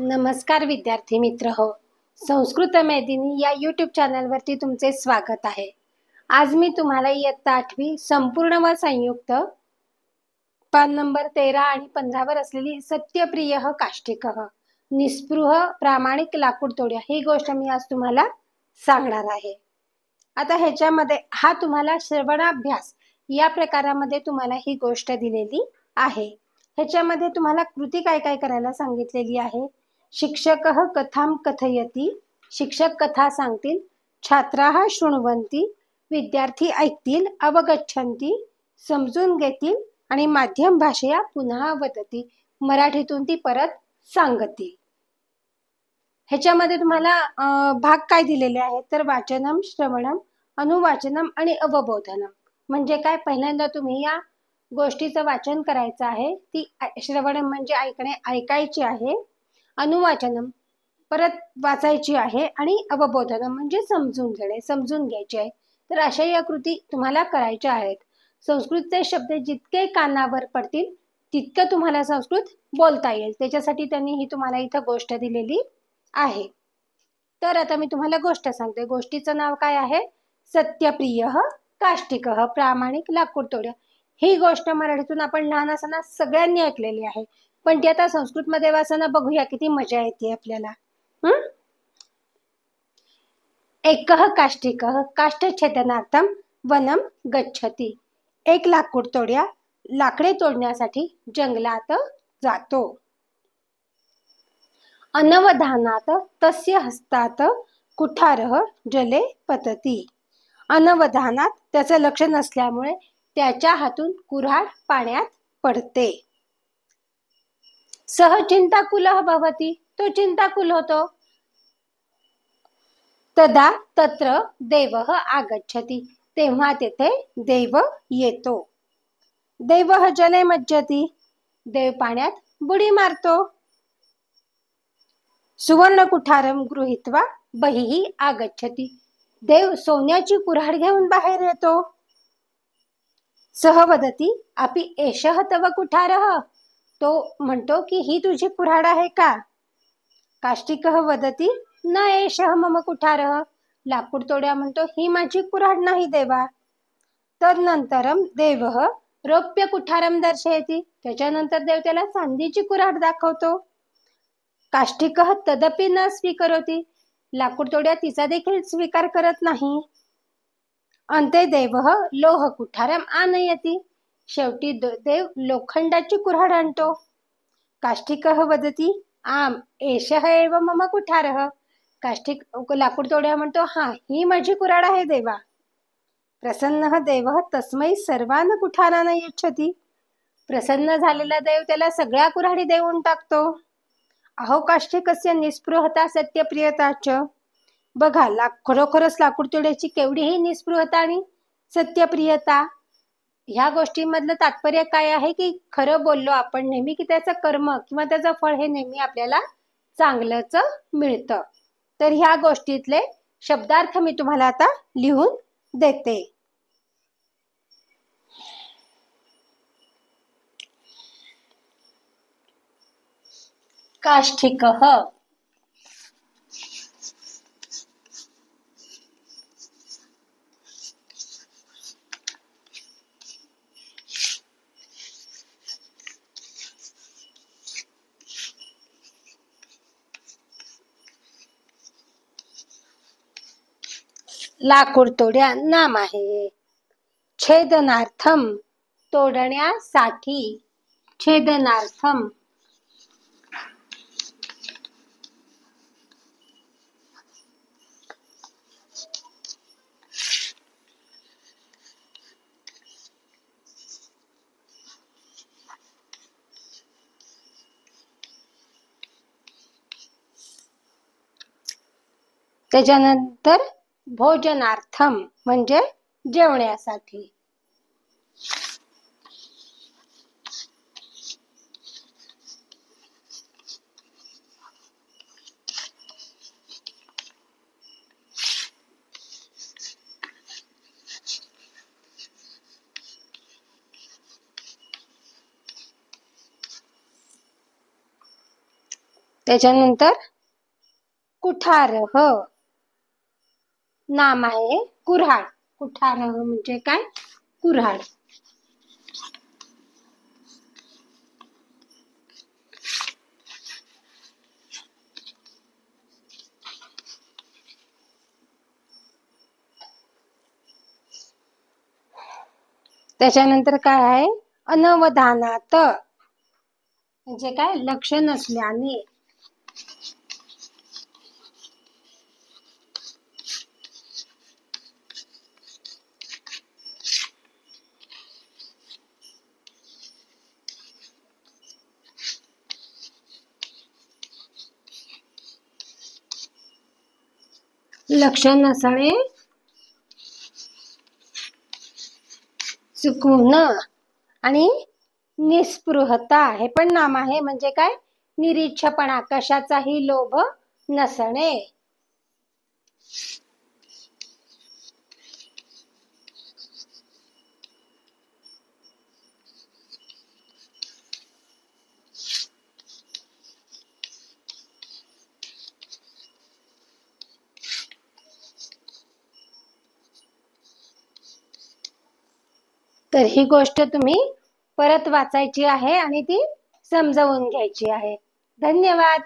नमस्कार विद्यार्थी मित्र हो. संस्कृत मेदिनी या यूट्यूब चॅनलवरती तुमचे स्वागत आहे. आज मी तुम्हाला इयत्ता 8वी संपूर्ण व संयुक्त पान नंबर 13 आणि 15 वर असलेली सत्यप्रिय काष्टिक निस्पृह प्रामाणिक लाकूड तोड्या ही गोष्ट मी आज तुम्हाला सांगणार आहे. आता ह्याच्यामध्ये हा तुम्हाला श्रवणाभ्यास या प्रकारामध्ये तुम्हाला ही गोष्ट दिलेली आहे. ह्याच्यामध्ये तुम्हाला कृती काय काय करायला सांगितलेली आहे. शिक्षकः कथां कथयति, शिक्षक कथा सांगतील, छात्राः शृण्वन्ति, विद्यार्थी ऐकतील, अवगच्छन्ति समजून घेतील आणि माध्यम भाषेया पुन्हा वदति मराठीतून ती परत सांगतील. ह्याच्यामध्ये तुम्हाला भाग काय दिलेले आहेत तर वाचनम, श्रवणम, अनुवाचनम आणि अवबोधनम. म्हणजे काय, पहिल्यांदा तुम्ही या गोष्टीचं वाचन करायचं आहे. ती श्रवणम म्हणजे ऐकायची आहे, अनुवाचनम परत वाचायची आहे आणि अवबोधनम म्हणजे समजून घ्यायचे आहे. तर अशा या कृती तुम्हाला करायच्या आहेत. संस्कृतचे शब्द जितके कानावर पडतील तितकं तुम्हाला संस्कृत बोलता येईल. त्याच्यासाठी त्यांनी ही तुम्हाला इथं गोष्ट दिलेली आहे. तर आता मी तुम्हाला गोष्ट सांगते. गोष्टीचं नाव काय आहे, सत्यप्रिय काष्टिक प्रामाणिक लाकूड तोड्या. ही गोष्ट मराठीतून आपण लहान असताना सगळ्यांनी ऐकलेली आहे, पण ती आता संस्कृत मध्ये वाचताना बघूया किती मजा येते आपल्याला. एकः काष्टिकः काष्ठछेदनार्थम वनम गच्छति. एक लाकूड तोड्या लाकडे तोडण्यासाठी जंगलात जातो. अनवधानात तस्य हस्तात कुठारः जले पतति. अनवधानात त्याचं लक्ष नसल्यामुळे त्याच्या हातून कुऱ्हाड पाण्यात पडते. सह चिंताकुलः भवति. तो चिंताकुल होतो. तदा तत्र देवः आगच्छति. तेव्हा तेथे देव येतो. देवः जले मज्जति. देव पाण्यात बुडी मारतो. सुवर्ण कुठारम गृहीत्वा बहिः आगच्छति. देव सोन्याची कुऱ्हाड घेऊन बाहेर येतो. सह वदति अपि एषः तव कुठारः. तो म्हणतो की ही तुझी कुऱ्हाड आहे का. काष्टिकः वदति न एषः मम कुठारः. लाकूड तोड्या म्हणतो ही माझी कुऱ्हाड नाही देवा. तदनंतरम देवः रौप्य कुठारम दर्शयति. त्याच्यानंतर देव त्याला चांदीची कुऱ्हाड दाखवतो. काष्टिकः तदपि न स्वीकरोति. लाकूड तोड्या तिचा देखील स्वीकार करत नाही. अंते देवः लोह कुठारम आनयति. शेवटी देव लोखंडाची कुऱ्हाड आणतो. काष्टिकः वदति आम एषः एव मम कुठारः. लाकूड तोड्या म्हणतो हा ही माझी कुऱ्हाड आहे देवा. प्रसन्नः देवः तस्मै सर्वान कुठारान यच्छति. प्रसन्न झालेला देव त्याला सगळ्या कुऱ्हाडी देऊन टाकतो. अहो काष्टिकस्य निस्पृहता सत्यप्रियताच. बघा खरोखरच लाकूड तोड्याची केवढीही निस्पृहता आणि सत्यप्रियता. ह्या गोष्टीमधलं तात्पर्य काय आहे की खरं बोललो आपण नेहमी की त्याचं कर्म किंवा त्याचं फळ हे नेहमी आपल्याला चांगलंच मिळतं. तर ह्या गोष्टीतले शब्दार्थ मी तुम्हाला आता लिहून देते. काष्टिकः लाकूड तोड्या नाम आहे. छेदनार्थम तोडण्यासाठी. छेदनार्थम त्याच्यानंतर भोजनार्थम म्हणजे जेवण्यासाठी. त्याच्यानंतर कुठारः नाम आहे कुऱ्हाड. कुठारः म्हणजे काय? कुऱ्हाड. त्याच्यानंतर काय आहे? अनवधानात म्हणजे काय? लक्ष नसल्याने. लक्ष नसणे, चुकून. आणि निस्पृहता हे पण नाम आहे. म्हणजे काय? निरीच्छपणा, कशाचाही लोभ नसणे. तर ही गोष्ट तुम्ही परत वाचायची आहे आणि ती समजावून घ्यायची आहे. धन्यवाद.